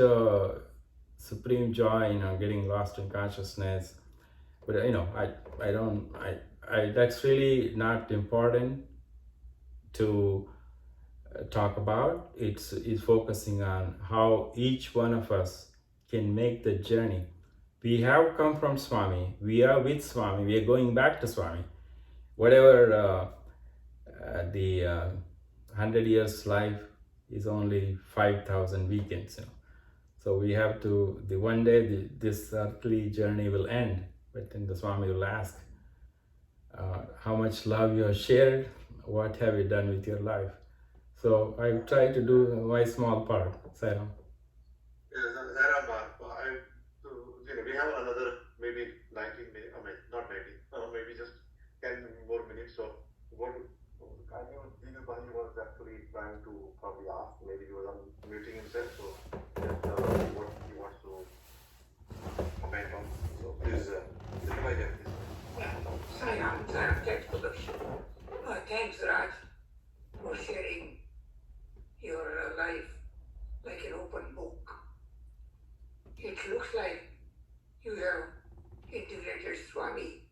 supreme joy, getting lost in consciousness. But that's really not important to talk about. It's focusing on how each one of us can make the journey. We have come from Swami. We are with Swami. We are going back to Swami. Whatever the 100 years life is only 5,000 weekends. So we have to, one day this earthly journey will end, but then the Swami will ask, how much love you have shared, what have you done with your life? So I try to do my small part. Sairam. Yes, Sairam, we have another maybe 19 minutes, not 90, maybe just 10 more minutes. So what I knew Bani was actually trying to probably ask, maybe he was unmuting himself, so what he wants to comment on. So please, please. Sairam, thanks for the thanks, Raj, for sharing your life like an open book. It looks like you have integrated Swami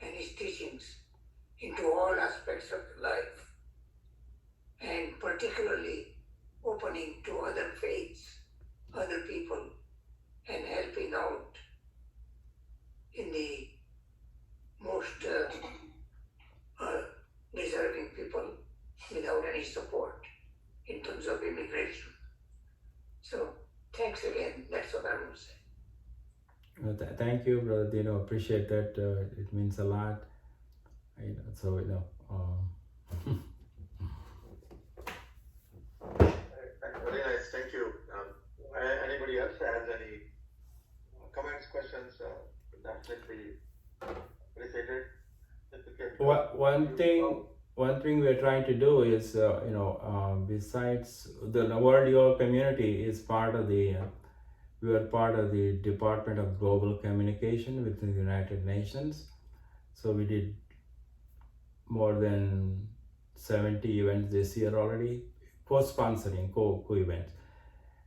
and his teachings into all aspects of life, and particularly opening to other faiths, other people, and helping out in the most deserving people without any support in terms of immigration. So thanks again. That's what I want to say. Thank you, brother Dino. Appreciate that. It means a lot. So Very nice, thank you. Anybody else has any comments, questions? Definitely appreciated. One thing we're trying to do is, besides the World Yoga community is part of the, we are part of the Department of Global Communication within the United Nations. So we did more than 70 events this year already, co-sponsoring, co-events.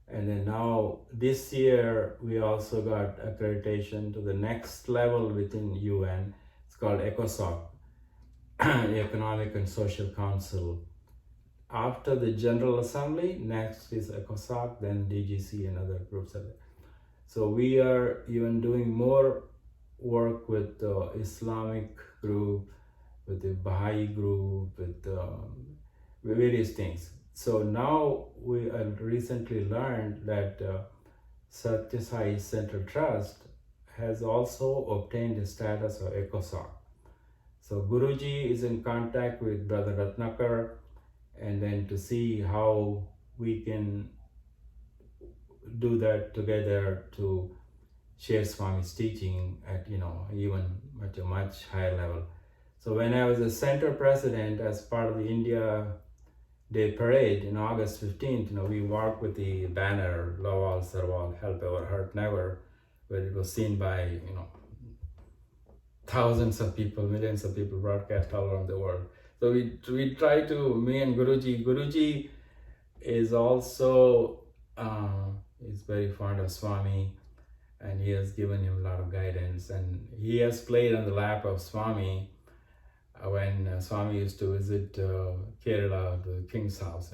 And then now this year we also got accreditation to the next level within UN. It's called ECOSOC, Economic and Social Council. After the General Assembly, next is ECOSOC, then DGC and other groups are there. So we are even doing more work with the Islamic group, with the Baha'i group, with various things. So now we recently learned that Sathya Sai Central Trust has also obtained the status of ECOSOC. So Guruji is in contact with Brother Ratnakar, and then to see how we can do that together to share Swami's teaching at even at a much higher level. So when I was a center president as part of the India Day Parade in August 15th, we walked with the banner Love All, Serve All, Help Ever, Hurt Never, where it was seen by thousands of people, millions of people broadcast all around the world. So we try to, me and Guruji is also is very fond of Swami, and he has given him a lot of guidance, and he has played on the lap of Swami when Swami used to visit Kerala, the king's house.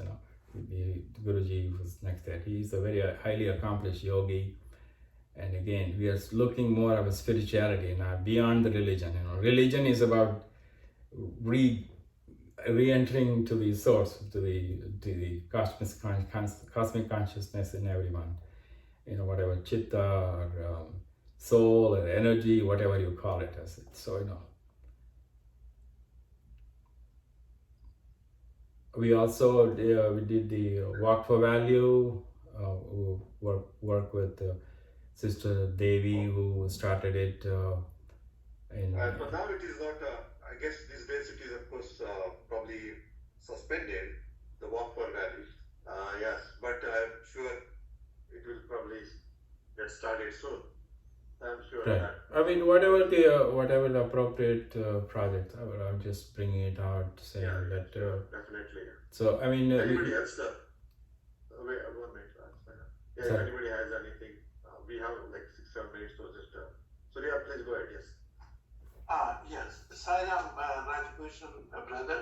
Guruji was next there. He's a very highly accomplished yogi, and again we are looking more of a spirituality now beyond the religion. Religion is about re-entering to the source, to the cosmic consciousness in everyone. Whatever chitta or soul or energy, whatever you call it as. So we also we did the Walk for Value. Work with Sister Devi, who started it. For now it is not. I guess these days it is of course probably suspended. The Walk for Value. Yes, but I'm sure it will probably get started soon. I'm sure Right. that. I mean, whatever the appropriate project, I'm just bringing it out, saying that. Definitely. So I mean, Anybody else? Wait, 1 minute. If Sorry. anybody has anything, we have like 6-7 minutes to just. So yeah, please go ahead. Yes. Yes, Sairam Rajbhushan, brother.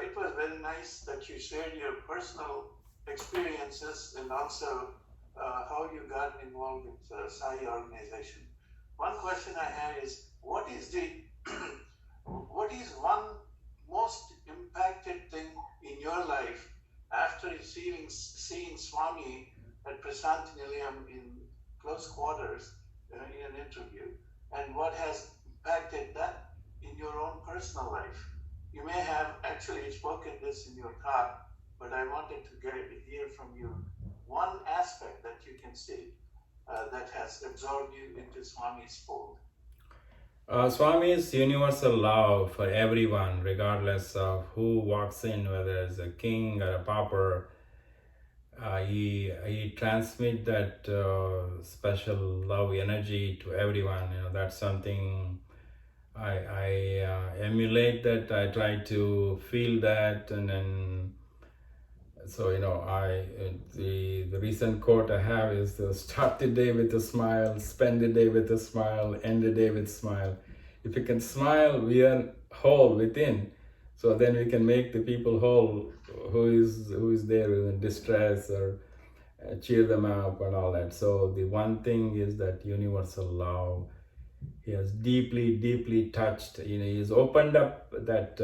It was very nice that you shared your personal experiences and also how you got involved with Sai organization. One question I have is, what is one most impacted thing in your life after seeing Swami at Prasanthi Nilayam in close quarters in an interview, and what has impacted that in your own personal life? You may have actually spoken this in your talk, but I wanted to hear from you one aspect that you can see that has absorbed you into Swami's fold. Swami's universal love for everyone, regardless of who walks in, whether it's a king or a pauper. He transmits that special love energy to everyone. That's something I emulate. That I try to feel that, and then so the recent quote I have is start the day with a smile, spend the day with a smile, end the day with a smile. If you can smile, we are whole within. So then we can make the people whole who is there in distress, or cheer them up and all that. So the one thing is that universal love He has deeply, deeply touched. He has opened up that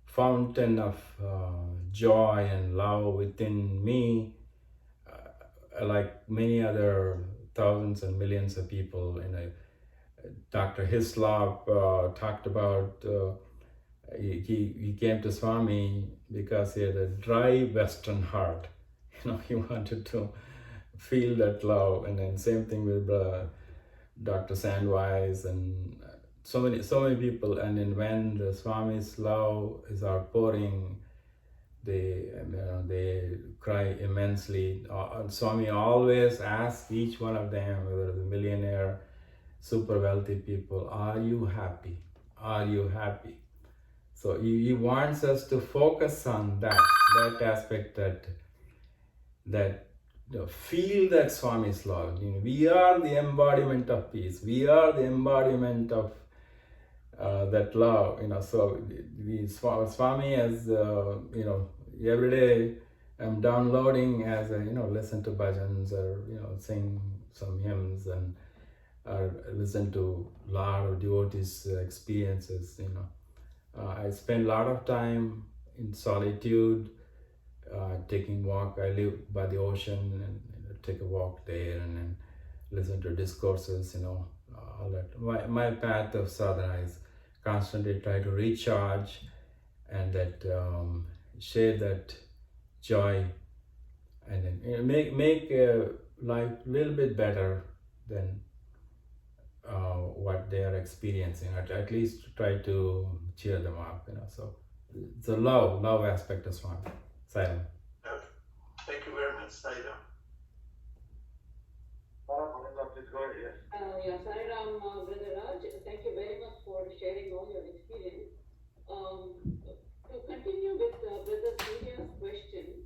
fountain of joy and love within me, like many other thousands and millions of people. Dr. Hislop talked about. He came to Swami because he had a dry Western heart. He wanted to feel that love, and then same thing with Dr. Sandwise and so many people. And then when the Swami's love is outpouring, they cry immensely. Swami always asks each one of them, whether the millionaire, super wealthy people, are you happy? Are you happy? So he wants us to focus on that aspect, that feel that Swami's love. We are the embodiment of peace. We are the embodiment of that love. So Swami as every day I'm downloading as listen to bhajans, or sing some hymns, and or listen to a lot of devotees' experiences. I spend a lot of time in solitude, taking walk. I live by the ocean, and take a walk there, and then listen to discourses, all that. My path of sadhana is constantly try to recharge, and that share that joy, and then make life a little bit better than what they are experiencing. At least try to cheer them up. So it's a love aspect of Swami. Silent. Okay. Thank you very much, Saira. Please go ahead. Yeah, Sairam, Brother Raj, thank you very much for sharing all your experience. To continue with Brother Surya's question,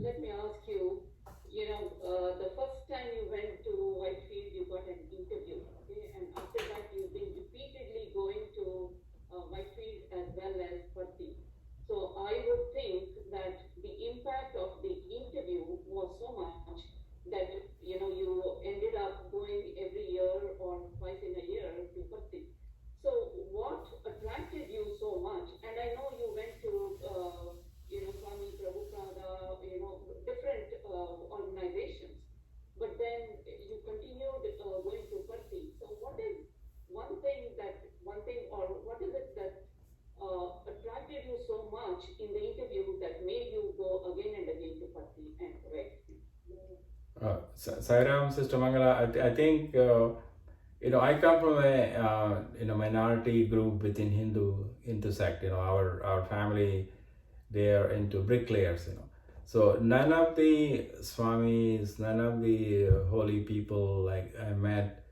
let me ask you, the first time you went to Whitefield, you got an interview, okay? And after that, you've been repeatedly going to Whitefield as well as Patti. So I would think that the impact of the interview was so much that you ended up going every year or twice in a year to Patti. So what attracted you so much? And I know you went to Swami Prabhupada, different organizations, but then you continued going to Patti. So what is what is it that attracted you so much in the interview that made you go again and again to Patti and correct? Sairam, Sister Mangala, I think I come from a minority group within Hindu sect. Our family, they are into bricklayers. So none of the Swamis, none of the holy people like I met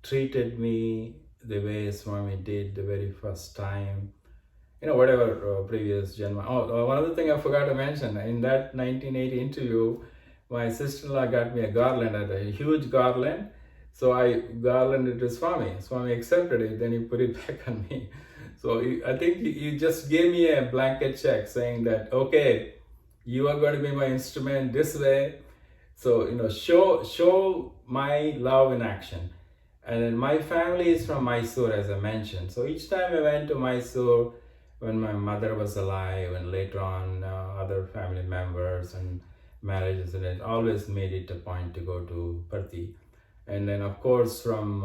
treated me the way Swami did the very first time. Whatever previous Janma. One other thing I forgot to mention, in that 1980 interview, my sister-in-law got me a garland, a huge garland. So I garlanded to Swami. Swami accepted it, then he put it back on me. So I think you just gave me a blanket check saying that, okay, you are going to be my instrument this way. So, show my love in action. And then my family is from Mysore, as I mentioned. So each time I went to Mysore, when my mother was alive, and later on other family members and marriages, and it always made it a point to go to Patti. And then of course from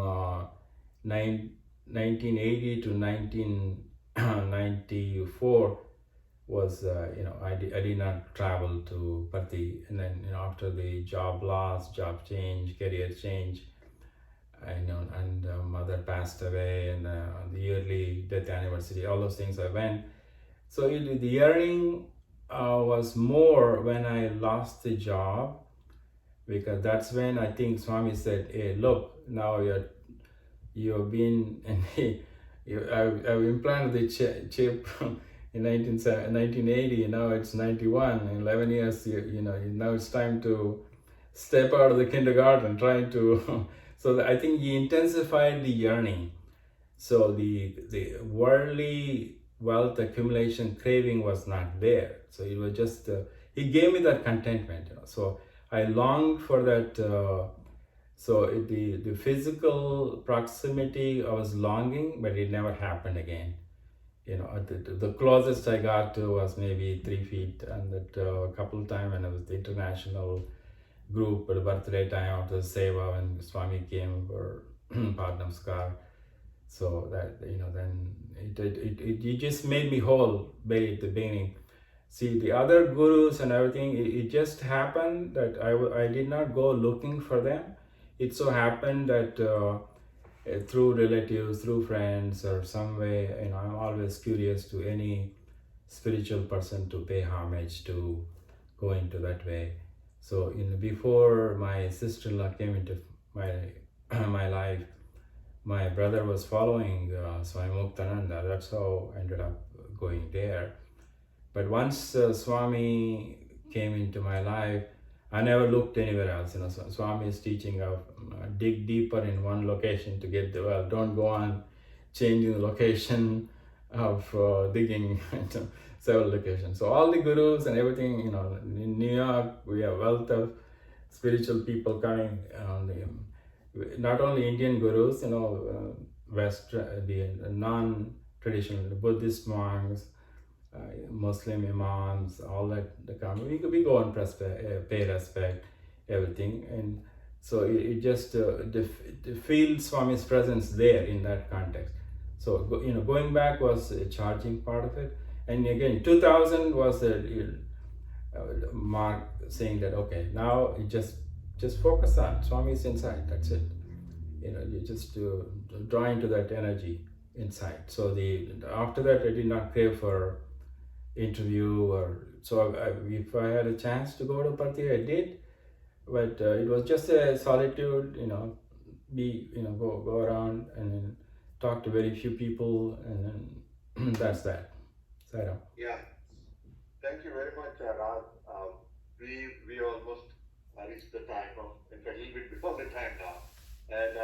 1980 to 1994 was I did not travel to Patti. And then after the job loss, job change, career change, and mother passed away, and the yearly death anniversary, all those things I went. So the yearning was more when I lost the job, because that's when I think Swami said, hey, look, now you've been, and I've implanted the chip in 1980, and now it's 91, in 11 years, now it's time to step out of the kindergarten, trying to, so I think he intensified the yearning. So the worldly wealth accumulation craving was not there. So it was just, he gave me that contentment. So I longed for that So the physical proximity, I was longing, but it never happened again. The closest I got to was maybe 3 feet, and that a couple of times when I was the international group at the birthday time after the Seva when Swami came for Padnamskar. So that, then it just made me whole very at the beginning. See, the other gurus and everything, it just happened that I did not go looking for them. It so happened that through relatives, through friends, or some way, I'm always curious to any spiritual person to pay homage to, go into that way. So before my sister-in-law came into my my life, my brother was following Swami Muktananda. That's how I ended up going there. But once Swami came into my life, I never looked anywhere else. Swami's teaching of dig deeper in one location to get the well. Don't go on changing the location of digging into several locations. So all the gurus and everything, in New York, we have wealth of spiritual people coming. Not only Indian gurus, West, the non-traditional Buddhist monks, Muslim imams, all that they come. We go and pay respect, everything, and so it just feel Swami's presence there in that context. So going back was a charging part of it, and again 2000 was a mark saying that okay, now you just focus on Swami's inside. That's it. You just draw into that energy inside. So after that, I did not crave for interview or so. If I had a chance to go to Parthi, I did, but it was just a solitude. Go around and then talk to very few people, and then that's that. Saira. Yeah. Thank you very much, Raj. We almost reached the time of, in fact, a little bit before the time now. And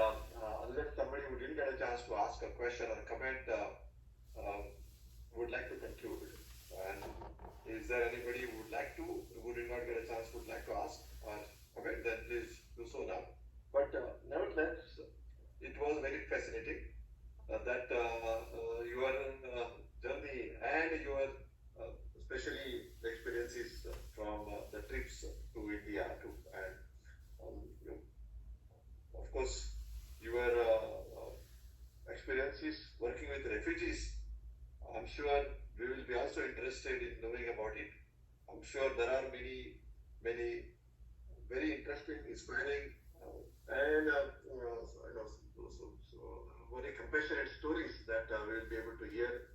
unless somebody who didn't get a chance to ask a question or a comment would like to conclude. And is there anybody who did not get a chance, would like to ask or comment, then please do so now. But nevertheless, it was very fascinating that your journey and your especially the experiences from the trips to India and of course your experiences working with refugees. I'm sure we will be also interested in knowing about it. I'm sure there are many very interesting, inspiring, and very compassionate stories that we will be able to hear.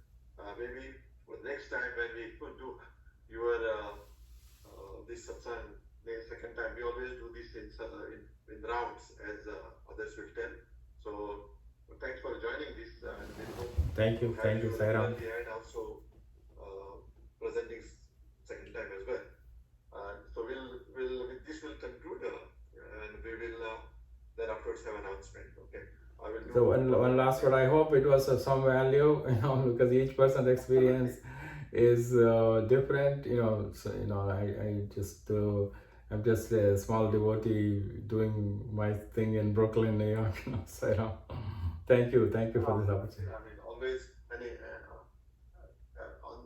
Maybe for the next time when we could do your this satsang, the second time, we always do this in rounds as others will tell. So thanks for joining this. Thank you, Sairam. And also presenting second time as well. So with this we'll conclude, and we will then afterwards have announcement. Okay. So one last word. I hope it was of some value, because each person's experience is different. So I'm just a small devotee doing my thing in Brooklyn, New York. So thank you for this opportunity. Always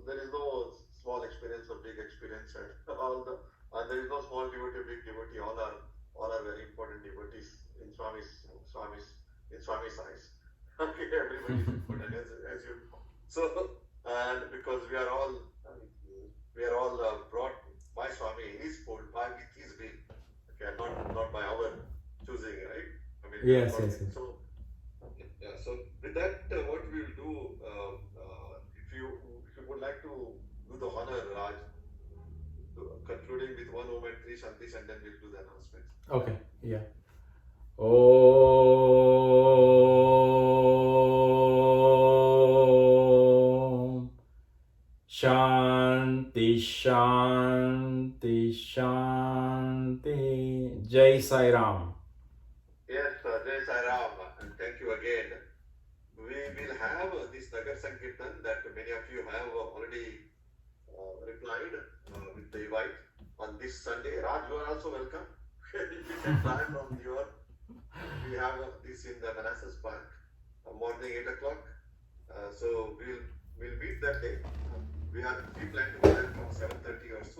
there is no small experience or big experience, and there is no small devotee, big devotee. All are very important devotees in Swami's eyes. Okay, everybody is important as you know. So, and because we are all brought by Swami in his fold, with his will. Okay, not by our choosing, right? Yes. So, yeah. So with that, what we will do, if you would like to do the honor, Raj, concluding with one Om and three Shantis, and then we'll do the announcements. Okay. Yeah. Om Shanti Shanti Shanti. Jai Sai Ram. Yes, Jai Sai Ram, and thank you again. We will have this Nagar Sankirtan that many of you have already replied with the invite on this Sunday. Raj, you are also welcome. You can fly from your We have this in the Manassas Park, morning 8 o'clock. So we'll meet that day. We plan to go there from 7:30 or so.